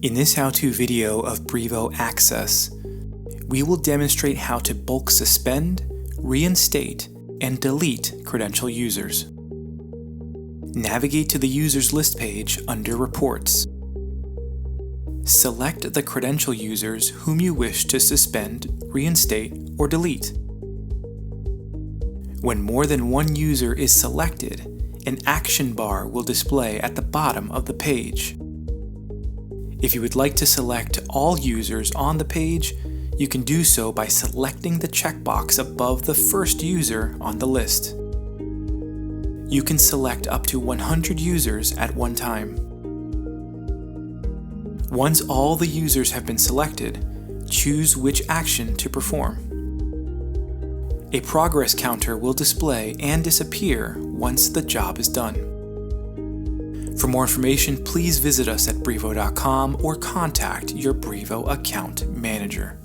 In this how-to video of Brivo Access, we will demonstrate how to bulk suspend, reinstate, and delete credential users. Navigate to the Users List page under Reports. Select the credential users whom you wish to suspend, reinstate, or delete. When more than one user is selected, an action bar will display at the bottom of the page. If you would like to select all users on the page, you can do so by selecting the checkbox above the first user on the list. You can select up to 100 users at one time. Once all the users have been selected, choose which action to perform. A progress counter will display and disappear once the job is done. For more information, please visit us at brivo.com or contact your Brivo account manager.